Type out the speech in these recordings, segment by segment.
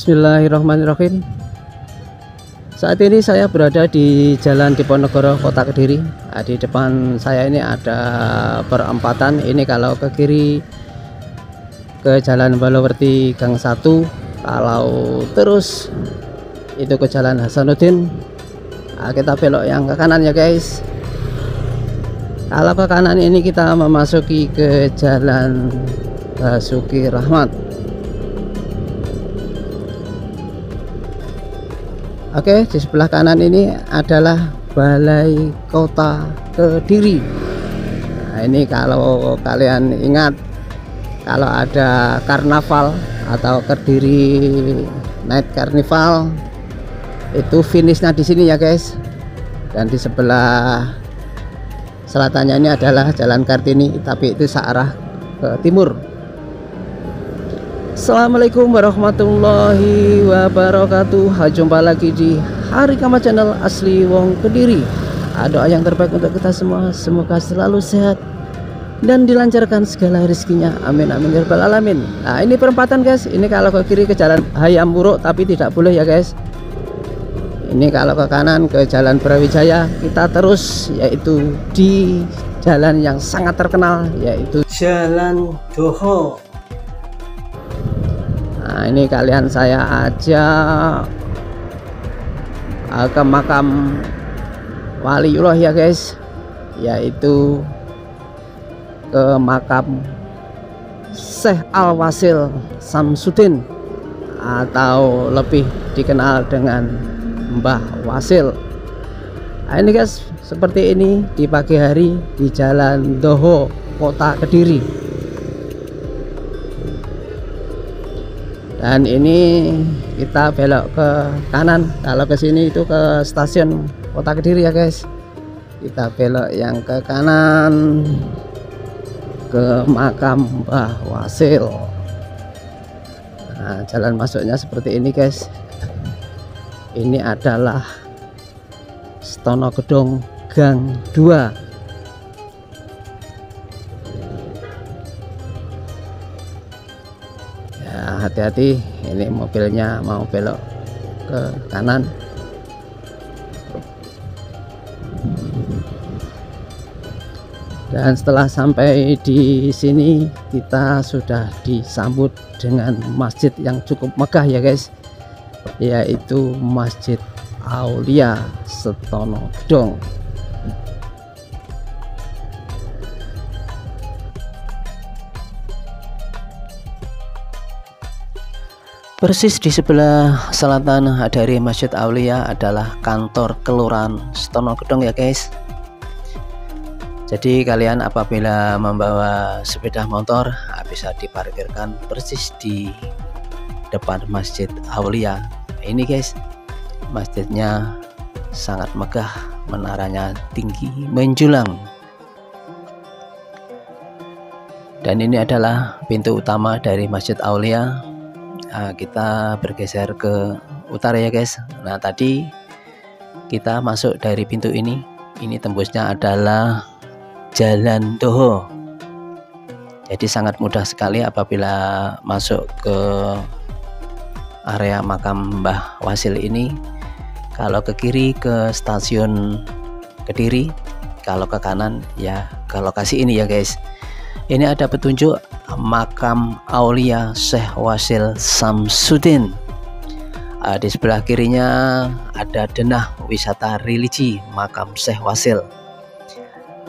Bismillahirrahmanirrahim. Saat ini saya berada di Jalan Diponegoro, Kota Kediri. Di depan saya ini ada perempatan. Ini kalau ke kiri ke Jalan Balowerti Gang 1, kalau terus itu ke Jalan Hasanuddin. Kita belok yang ke kanan ya guys. Kalau ke kanan ini kita memasuki ke Jalan Basuki Rahmat. Oke, di sebelah kanan ini adalah Balai Kota Kediri. Nah, ini kalau kalian ingat, kalau ada karnaval atau Kediri Night Carnival, itu finishnya di sini ya guys. Dan di sebelah selatannya ini adalah Jalan Kartini, tapi itu searah ke timur. Assalamualaikum warahmatullahi wabarakatuh. Jumpa lagi di Harikama Channel Asli Wong Kediri. Doa yang terbaik untuk kita semua, semoga selalu sehat dan dilancarkan segala rezekinya, amin amin ya rabbal alamin. Nah, ini perempatan guys. Ini kalau ke kiri ke Jalan Hayam Wuruk, tapi tidak boleh ya guys. Ini kalau ke kanan ke Jalan Brawijaya, kita terus yaitu di jalan yang sangat terkenal, yaitu Jalan Doho. Nah, ini kalian saya ajak ke makam waliullah ya guys, yaitu ke makam Syekh Al-Wasil Samsudin, atau lebih dikenal dengan Mbah Wasil. Nah, ini guys, seperti ini di pagi hari di Jalan Doho, Kota Kediri. Dan ini kita belok ke kanan. Kalau ke sini itu ke stasiun Kota Kediri ya guys. Kita belok yang ke kanan ke makam Mbah Wasil. Nah, jalan masuknya seperti ini guys. Ini adalah Stonogedong Gang 2. Hati-hati, ini mobilnya mau belok ke kanan. Dan setelah sampai di sini, kita sudah disambut dengan masjid yang cukup megah ya guys, yaitu Masjid Aulia Stonogedong. Persis di sebelah selatan dari Masjid Aulia adalah kantor Kelurahan Stonogedong ya guys. Jadi kalian apabila membawa sepeda motor bisa diparkirkan persis di depan Masjid Aulia. Ini guys, masjidnya sangat megah, menaranya tinggi menjulang. Dan ini adalah pintu utama dari Masjid Aulia. Kita bergeser ke utara ya guys. Nah, tadi kita masuk dari pintu ini tembusnya adalah Jalan Doho. Jadi sangat mudah sekali apabila masuk ke area makam Mbah Wasil ini. Kalau ke kiri ke stasiun Kediri, kalau ke kanan ya ke lokasi ini ya guys. Ini ada petunjuk makam Aulia Syekh Wasil Samsudin. Di sebelah kirinya ada denah wisata religi makam Syekh Wasil.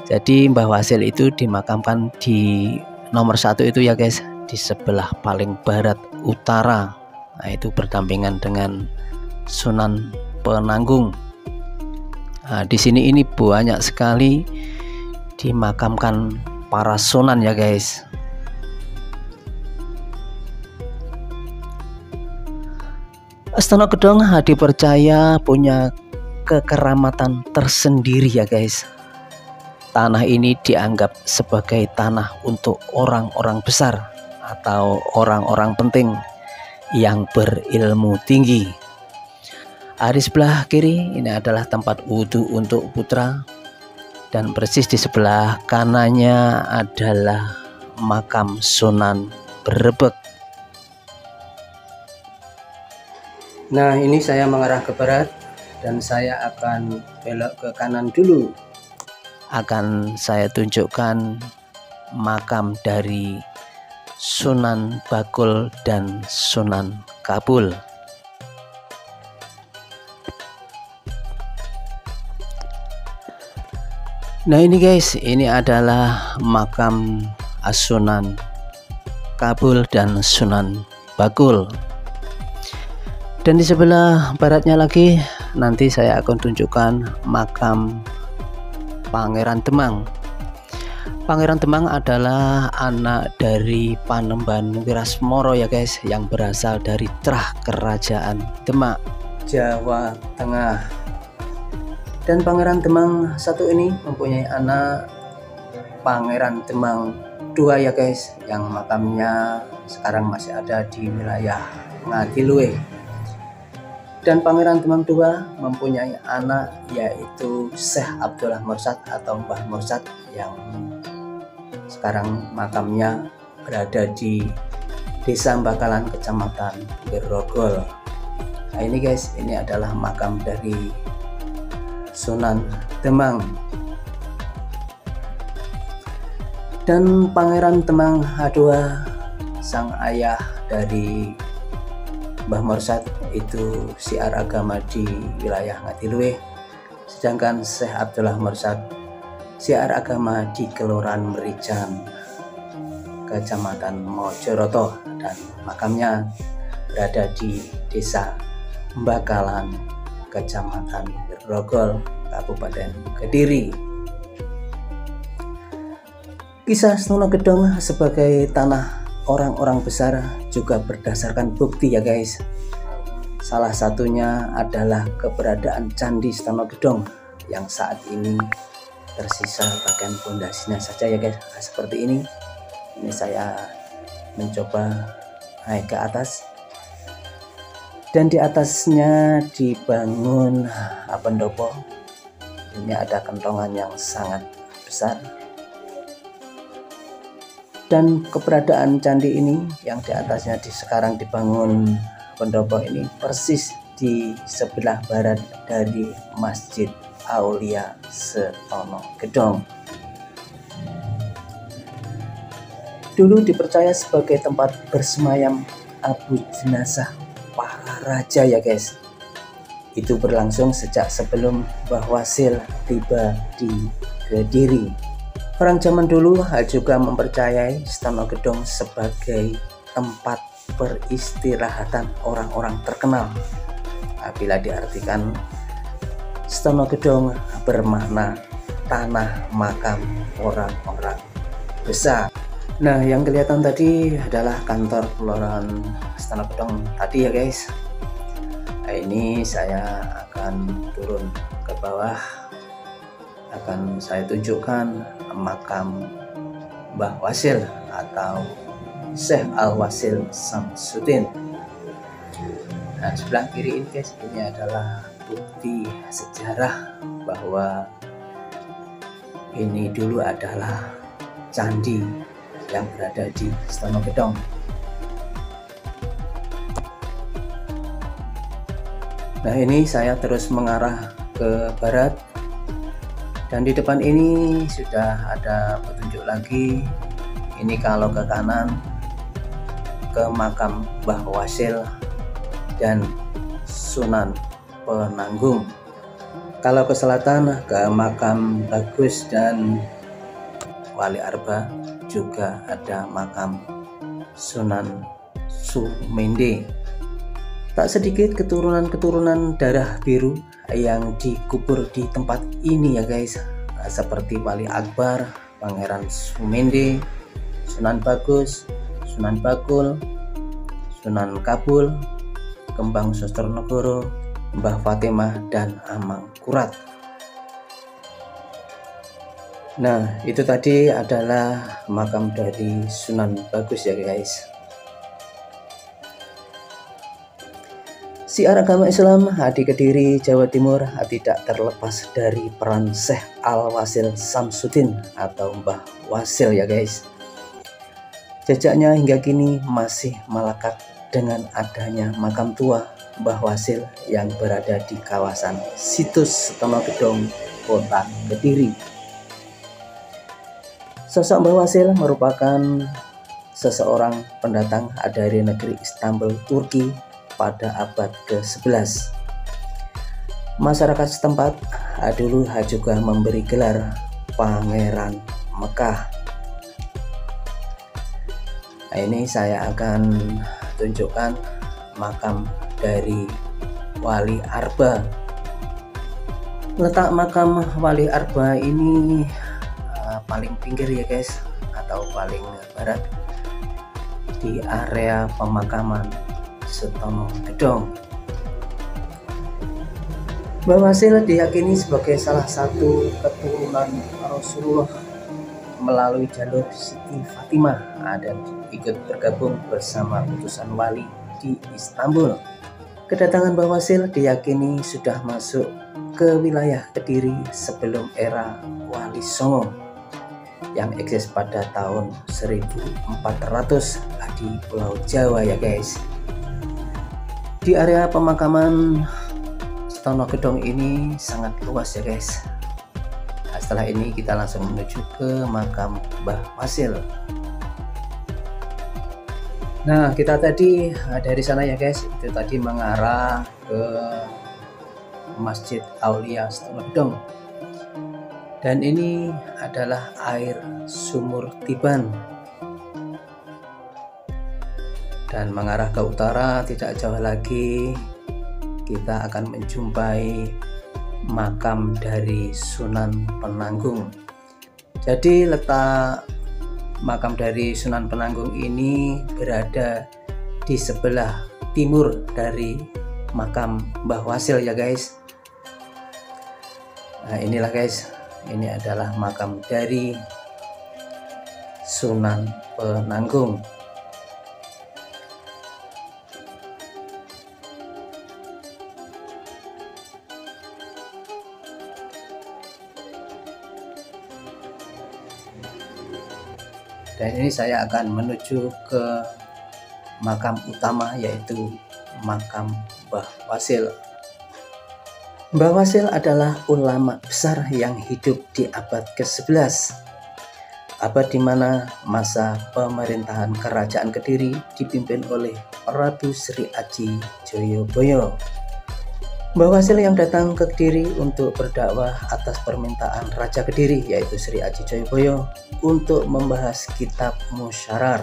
Jadi Mbah Wasil itu dimakamkan di nomor 1 itu ya guys, di sebelah paling barat utara. Nah, itu berdampingan dengan Sunan Penanggung. Nah, di sini ini banyak sekali dimakamkan para sunan ya guys. Stonogedong dipercaya punya kekeramatan tersendiri ya guys. Tanah ini dianggap sebagai tanah untuk orang-orang besar atau orang-orang penting yang berilmu tinggi. Di sebelah kiri ini adalah tempat wudhu untuk putra. Dan persis di sebelah kanannya adalah makam Sunan Berebek. Nah, ini saya mengarah ke barat dan saya akan belok ke kanan dulu. Akan saya tunjukkan makam dari Sunan Bakul dan Sunan Kabul. Nah ini guys, ini adalah makam Sunan Kabul dan Sunan Bakul. Dan di sebelah baratnya lagi nanti saya akan tunjukkan makam Pangeran Demang. Pangeran Demang adalah anak dari Panembahan Wirasmoro ya guys, yang berasal dari Trah Kerajaan Demak, Jawa Tengah. Dan Pangeran Demang satu ini mempunyai anak Pangeran Demang II ya guys, yang makamnya sekarang masih ada di wilayah Ngadiluwe. Dan Pangeran Demang II mempunyai anak yaitu Syekh Abdullah Mursad atau Mbah Mursad, yang sekarang makamnya berada di Desa Bakalan, Kecamatan Grogol. Nah ini guys, ini adalah makam dari Sunan Demang. Dan Pangeran Demang II, sang ayah dari Mbah Mursad, itu syiar agama di wilayah Ngadiluwe, sedangkan Syekh Abdullah Mursad syiar agama di Kelurahan Merican, Kecamatan Mojoroto, dan makamnya berada di Desa Bakalan, Kecamatan Grogol, Kabupaten Kediri. Kisah Snono Gedong sebagai tanah orang-orang besar juga berdasarkan bukti ya guys. Salah satunya adalah keberadaan Candi Snono Gedong yang saat ini tersisa bagian pondasinya saja ya guys. Nah, seperti ini. Ini saya mencoba naik ke atas, dan di atasnya dibangun pendopo. Ini ada kentongan yang sangat besar. Dan keberadaan candi ini yang di atasnya sekarang dibangun pendopo ini persis di sebelah barat dari Masjid Aulia Snono Gedong. Dulu dipercaya sebagai tempat bersemayam abu jenazah para raja ya guys. Itu berlangsung sejak sebelum Mbah Wasil tiba di Kediri. Orang zaman dulu juga mempercayai Snono Gedong sebagai tempat peristirahatan orang-orang terkenal. Bila diartikan, Snono Gedong bermakna tanah makam orang-orang besar. Nah, yang kelihatan tadi adalah kantor kelurahan Snono Gedong tadi ya guys. Nah, ini saya akan turun ke bawah, akan saya tunjukkan makam Mbah Wasil atau Syekh Al-Wasil Samsudin. Nah, sebelah kiri ini guys, ini adalah bukti sejarah bahwa ini dulu adalah candi yang berada di Snono Gedong. Nah, ini saya terus mengarah ke barat, dan di depan ini sudah ada petunjuk lagi. Ini kalau ke kanan ke makam Mbah Wasil dan Sunan Penanggung. Kalau ke selatan ke makam Bagus dan Wali Arba, juga ada makam Sunan Sumende. Tak sedikit keturunan-keturunan darah biru yang dikubur di tempat ini ya guys, seperti Wali Akbar, Pangeran Sumende, Sunan Bagus, Sunan Bakul, Sunan Kabul, Kembang Sostronegoro, Mbah Fatimah, dan Amang Kurat. Nah, itu tadi adalah makam dari Sunan Bagus ya guys. Syiar agama Islam di Kediri, Jawa Timur tidak terlepas dari peran Syekh Al-Wasil Samsudin atau Mbah Wasil ya guys. Jejaknya hingga kini masih melekat dengan adanya makam tua Mbah Wasil yang berada di kawasan Situs Setonogedong, Kota Kediri. Sosok Mbah Wasil merupakan seseorang pendatang dari negeri Istanbul, Turki pada abad ke-11. Masyarakat setempat dulu juga memberi gelar Pangeran Mekah. Nah, ini saya akan tunjukkan makam dari Wali Arba. Letak makam Wali Arba ini paling pinggir ya guys, atau paling barat di area pemakaman Setonogedong. Mbah Wasil diyakini sebagai salah satu keturunan Rasulullah melalui jalur Siti Fatimah dan ikut bergabung bersama utusan wali di Istanbul. Kedatangan Mbah Wasil diyakini sudah masuk ke wilayah Kediri sebelum era Wali Songo yang eksis pada tahun 1400 di Pulau Jawa ya guys. Di area pemakaman Setonogedong ini sangat luas ya guys. Nah, setelah ini kita langsung menuju ke makam Mbah Wasil. Nah, kita tadi dari sana ya guys, itu tadi mengarah ke Masjid Aulia Setonogedong. Dan ini adalah air sumur Tiban. Dan mengarah ke utara tidak jauh lagi kita akan menjumpai makam dari Sunan Penanggung. Jadi letak makam dari Sunan Penanggung ini berada di sebelah timur dari makam Mbah Wasil ya guys. Nah, inilah guys, ini adalah makam dari Sunan Penanggung. Dan ini saya akan menuju ke makam utama, yaitu makam Mbah Wasil. Mbah Wasil adalah ulama besar yang hidup di abad ke-11, abad di mana masa pemerintahan Kerajaan Kediri dipimpin oleh Prabu Sri Aji Joyoboyo. Mbah Wasil yang datang ke Kediri untuk berdakwah atas permintaan Raja Kediri, yaitu Sri Aji Joyoboyo, untuk membahas kitab Musyarar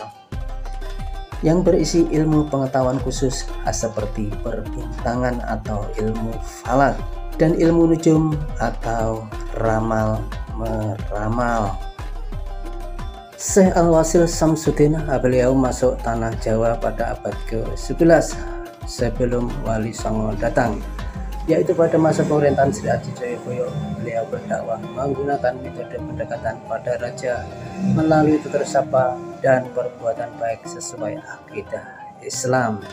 yang berisi ilmu pengetahuan khusus seperti perbintangan atau ilmu falak dan ilmu nujum atau ramal meramal. Syekh Al-Wasil Samsudin beliau masuk tanah Jawa pada abad ke-11 sebelum Wali Songo datang, yaitu pada masa pemerintahan Sri Aji Joyoboyo. Beliau berdakwah menggunakan metode pendekatan pada raja melalui tutur sapa dan perbuatan baik sesuai akidah Islam.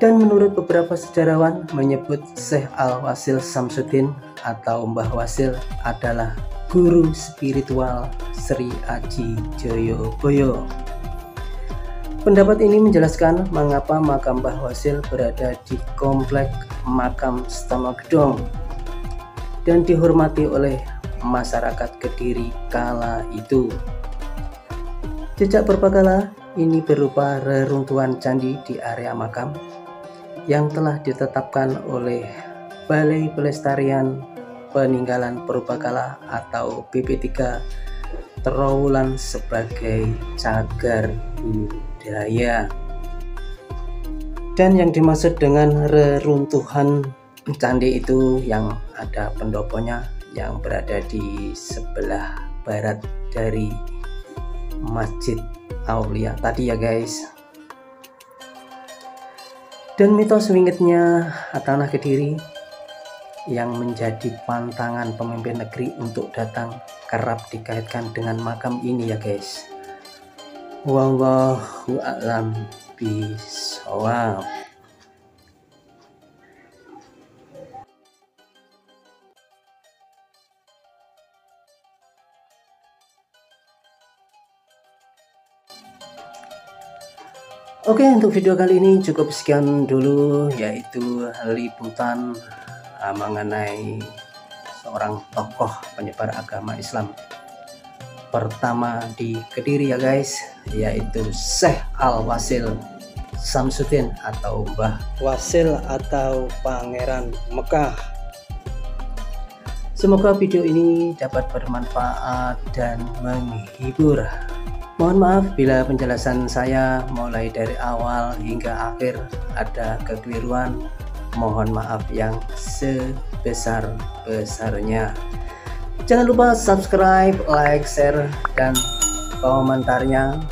Dan menurut beberapa sejarawan menyebut Syekh Al-Wasil Samsudin atau Mbah Wasil adalah guru spiritual Sri Aji Joyoboyo. Pendapat ini menjelaskan mengapa makam Mbah Wasil berada di komplek makam Setonogedong dan dihormati oleh masyarakat Kediri kala itu. Jejak berbakala ini berupa reruntuhan candi di area makam yang telah ditetapkan oleh Balai Pelestarian Peninggalan Purbakala atau BP3 Trowulan sebagai cagar budaya. Dan yang dimaksud dengan reruntuhan candi itu yang ada pendoponya yang berada di sebelah barat dari Masjid Aulia tadi ya guys. Dan mitos wingitnya tanah Kediri yang menjadi pantangan pemimpin negeri untuk datang kerap dikaitkan dengan makam ini ya guys. Wallahu a'lam bishawab. Oke, untuk video kali ini cukup sekian dulu, yaitu liputan mengenai seorang tokoh penyebar agama Islam pertama di Kediri ya guys, yaitu Syekh Al-Wasil Samsudin atau Mbah Wasil atau Pangeran Mekah. Semoga video ini dapat bermanfaat dan menghibur. Mohon maaf bila penjelasan saya mulai dari awal hingga akhir ada kekeliruan. Mohon maaf yang sebesar-besarnya. Jangan lupa subscribe, like, share, dan komentarnya.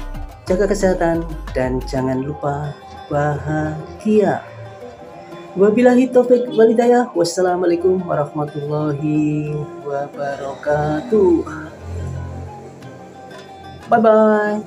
Jaga kesehatan dan jangan lupa bahagia. Wabillahi taufik wal hidayah. Wassalamualaikum warahmatullahi wabarakatuh. Bye bye.